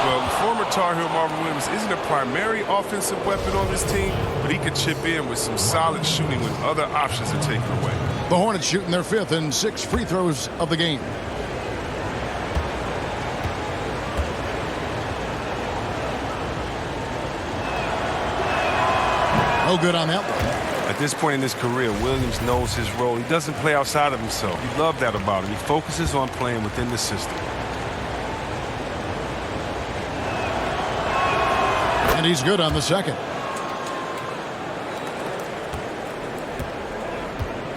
S18: Well, former Tar Heel Marvin Williams isn't a primary offensive weapon on this team, but he could chip in with some solid shooting when other options are taken away.
S7: The Hornets shooting their 5th and 6th free throws of the game. No good on that one.
S18: At this point in his career, Williams knows his role. He doesn't play outside of himself. You love that about him. He focuses on playing within the system.
S7: And he's good on the second.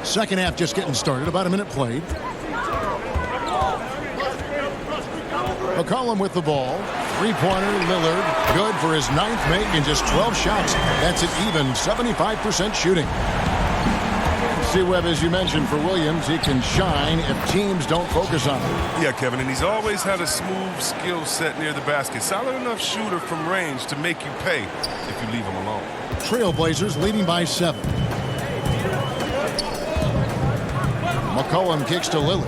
S7: Second half just getting started. About a minute played. McCollum with the ball. 3-pointer, Lillard, good for his 9th make in just 12 shots. That's an even 75% shooting. C-Webb, as you mentioned, for Williams, he can shine if teams don't focus on him.
S18: Yeah, Kevin, and he's always had a smooth skill set near the basket. Solid enough shooter from range to make you pay if you leave him alone.
S7: Trailblazers leading by 7. McCollum kicks to Lillard.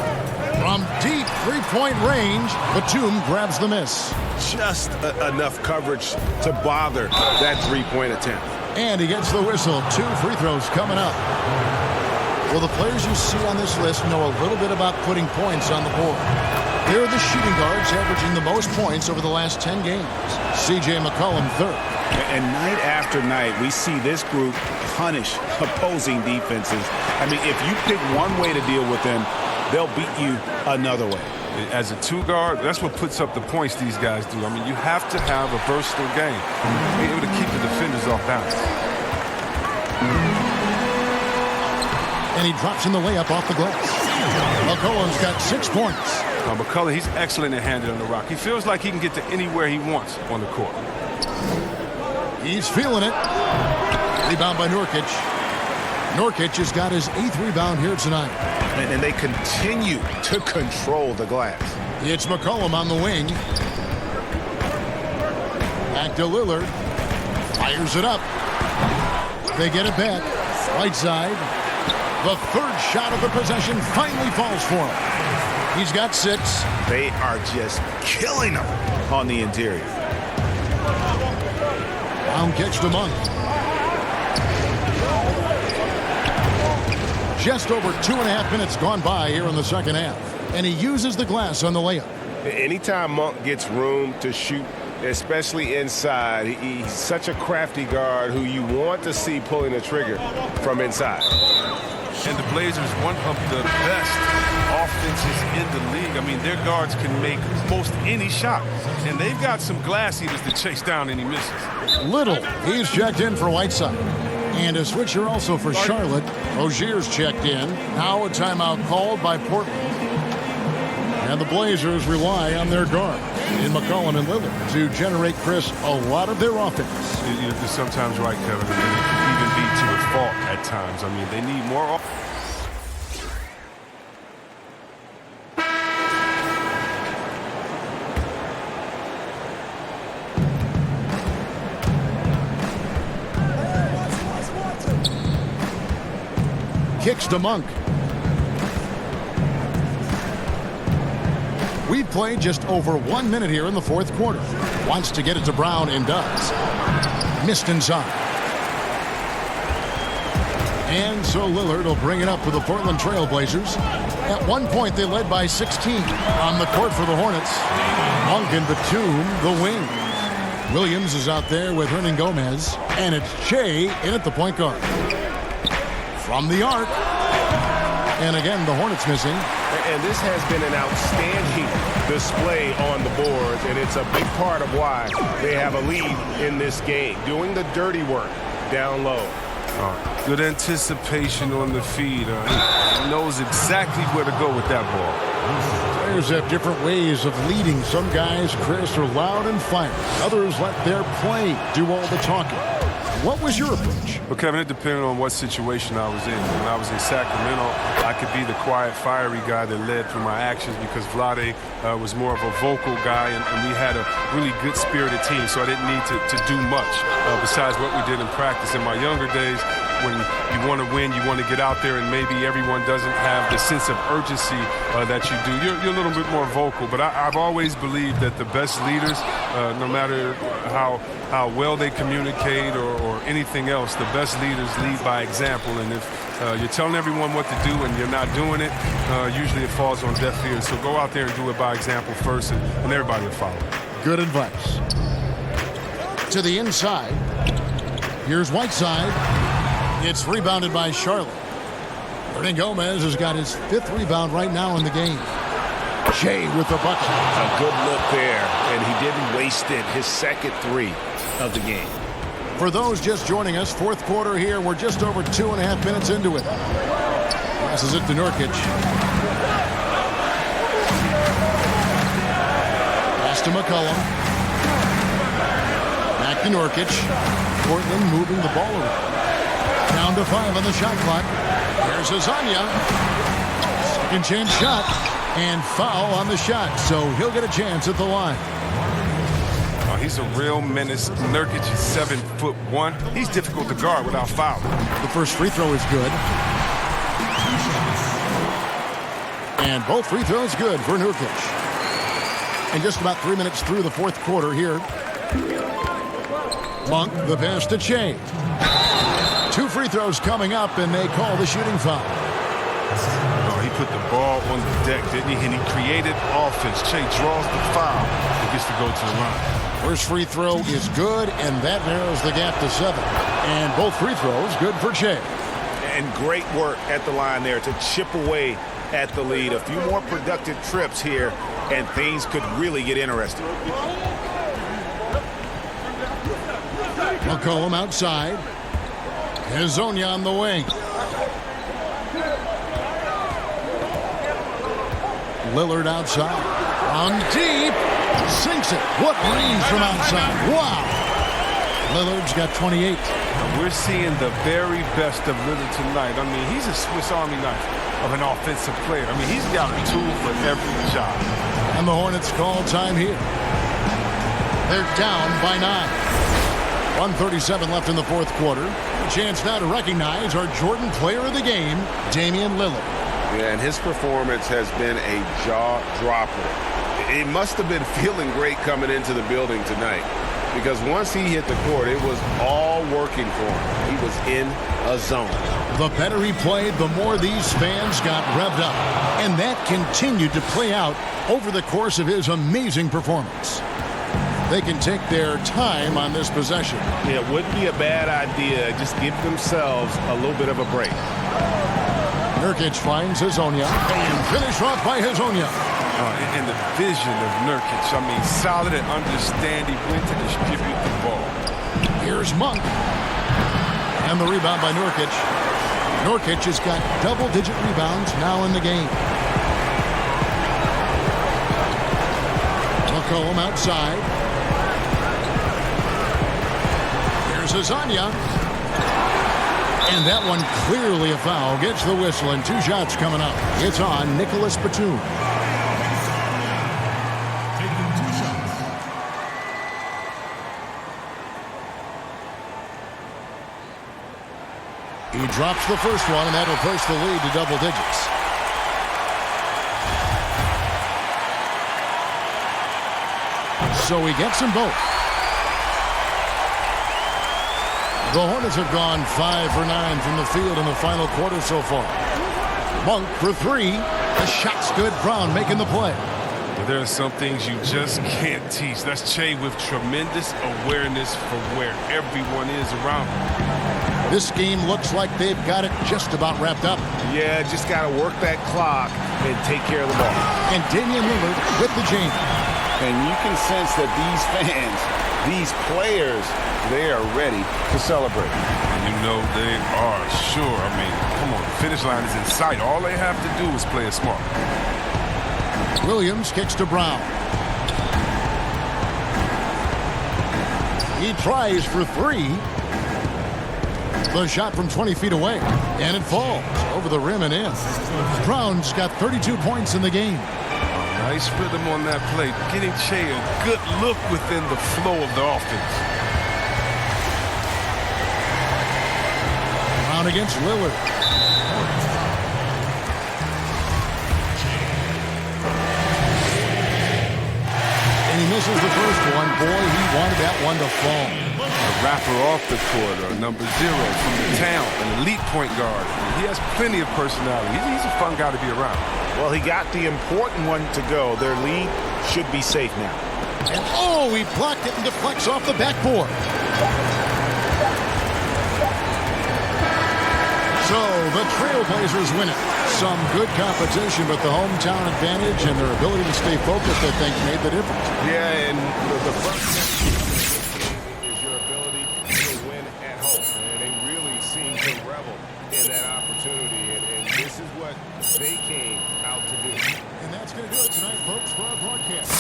S7: From deep 3-point range, Batum grabs the miss.
S9: Just enough coverage to bother that 3-point attempt.
S7: And he gets the whistle. 2 free throws coming up. Well, the players you see on this list know a little bit about putting points on the board. They're the shooting guards averaging the most points over the last 10 games. C.J. McCollum 3rd.
S17: And night after night, we see this group punish opposing defenses. I mean, if you pick one way to deal with them, they'll beat you another way.
S18: As a two guard, that's what puts up the points these guys do. I mean, you have to have a versatile game. Be able to keep the defenders off balance.
S7: And he drops in the layup off the glass. McCollum's got 6 points.
S18: McCullough, he's excellent at handling the rock. He feels like he can get to anywhere he wants on the court.
S7: He's feeling it. Rebound by Nurkic. Nurkic has got his 8th rebound here tonight.
S17: And they continue to control the glass.
S7: It's McCollum on the wing. Back to Lillard. Fires it up. They get it back. Right side. The 3rd shot of the possession finally falls for him. He's got 6.
S17: They are just killing him on the interior.
S7: Down catch to Monk. Just over 2.5 minutes gone by here in the second half. And he uses the glass on the layup.
S9: Anytime Monk gets room to shoot, especially inside, he's such a crafty guard who you want to see pulling the trigger from inside.
S18: And the Blazers, one of the best offenses in the league. I mean, their guards can make most any shot. And they've got some glass eaters to chase down any misses.
S7: Little, he's checked in for Whiteside. And a switcher also for Charlotte. Rozier's checked in. Now a timeout called by Portland. And the Blazers rely on their guard in McCollum and Lillard to generate, Chris, a lot of their offense.
S18: You're sometimes right, Kevin. I mean, it can even be to a fault at times. I mean, they need more offense.
S7: Kicks to Monk. We've played just over 1 minute here in the 4th quarter. Wants to get it to Brown and does. Missed inside. And so Lillard will bring it up for the Portland Trailblazers. At one point, they led by 16 on the court for the Hornets. Monk and Batum, the wing. Williams is out there with Hernan Gomez. And it's Shea in at the point guard. From the arc. And again, the Hornets missing.
S9: And this has been an outstanding display on the boards, and it's a big part of why they have a lead in this game. Doing the dirty work down low.
S18: Good anticipation on the feed. He knows exactly where to go with that ball.
S7: Players have different ways of leading. Some guys, Chris, are loud and fiery. Others let their play do all the talking. What was your approach?
S18: Well, Kevin, it depended on what situation I was in. When I was in Sacramento, I could be the quiet, fiery guy that led through my actions because Vlade was more of a vocal guy, and we had a really good spirited team, so I didn't need to do much besides what we did in practice. In my younger days, when you want to win, you want to get out there, and maybe everyone doesn't have the sense of urgency that you do. You're a little bit more vocal, but I've always believed that the best leaders, no matter how well they communicate or anything else, the best leaders lead by example. And if you're telling everyone what to do and you're not doing it, usually it falls on deaf ears. So go out there and do it by example first, and everybody will follow.
S7: Good advice. To the inside. Here's Whiteside. It's rebounded by Charlotte. Hernan Gomez has got his 5th rebound right now in the game. Shea with the bucket.
S17: A good look there, and he didn't waste it. His 2nd 3 of the game.
S7: For those just joining us, 4th quarter here. We're just over 2.5 minutes into it. Passes it to Nurkic. Pass to McCollum. Back to Nurkic. Portland moving the ball around. Down to 5 on the shot clock. Here's Azania. Second chance shot. And foul on the shot, so he'll get a chance at the line.
S18: He's a real menace. Nurkic is 7'1". He's difficult to guard without fouling.
S7: The first free throw is good. And both free throws good for Nurkic. And just about 3 minutes through the 4th quarter here. Monk, the pass to Shea. 2 free throws coming up, and they call the shooting foul.
S18: He put the ball on the deck, didn't he? And he created offense. Shea draws the foul and gets to go to the line.
S7: First free throw is good, and that narrows the gap to 7. And both free throws good for Shea.
S17: And great work at the line there to chip away at the lead. A few more productive trips here, and things could really get interesting.
S7: McCollum outside. Hezonja on the wing. Lillard outside. On deep. Sinks it. What range from outside. Wow. Lillard's got 28.
S18: We're seeing the very best of Lillard tonight. I mean, he's a Swiss Army knife of an offensive player. I mean, he's got a tool for every job.
S7: And the Hornets call time here. They're down by 9. 1:37 left in the fourth quarter. A chance now to recognize our Jordan player of the game, Damian Lillard.
S9: Yeah, and his performance has been a jaw-dropper. He must have been feeling great coming into the building tonight, because once he hit the court, it was all working for him. He was in a zone.
S7: The better he played, the more these fans got revved up. And that continued to play out over the course of his amazing performance. They can take their time on this possession.
S17: Yeah, it wouldn't be a bad idea. Just give themselves a little bit of a break.
S7: Nurkic finds Hezonja. And finished off by Hezonja.
S18: And the vision of Nurkic, I mean, solid and understanding when to distribute the ball.
S7: Here's Monk. And the rebound by Nurkic. Nurkic has got double-digit rebounds now in the game. McCollum outside. Here's Hezonja. And that one clearly a foul. Gets the whistle, and 2 shots coming up. It's on Nicholas Batum. He drops the first one, and that'll push the lead to double digits. So he gets them both. The Hornets have gone 5 for 9 from the field in the final quarter so far. Monk for 3. The shot's good. Brown making the play.
S18: But there are some things you just can't teach. That's Che with tremendous awareness for where everyone is around him.
S7: This game looks like they've got it just about wrapped up.
S17: Yeah, just got to work that clock and take care of the ball.
S7: And Damian Lillard with the jam.
S17: And you can sense that these fans, these players, they are ready to celebrate.
S18: And you know they are, sure. I mean, come on, the finish line is in sight. All they have to do is play it smart.
S7: Williams kicks to Brown. He tries for 3. The shot from 20 feet away, and it falls over the rim and in. Brown's got 32 points in the game.
S18: Nice rhythm on that play, getting Che a good look within the flow of the offense.
S7: Brown against Lillard. And he misses the first one. Boy, he wanted that one to fall.
S18: A rapper off the court, or number 0 from the town, an elite point guard. He has plenty of personality. He's a fun guy to be around.
S17: Well, he got the important one to go. Their lead should be safe now.
S7: And oh, he blocked it and deflects off the backboard. So the Trailblazers win it. Some good competition, but the hometown advantage and their ability to stay focused, I think, made the difference.
S9: Yeah, and the first is your ability to win at home. And they really seem to revel in that opportunity. And this is what they came out to do.
S7: And that's going to do it tonight, folks, for our broadcast.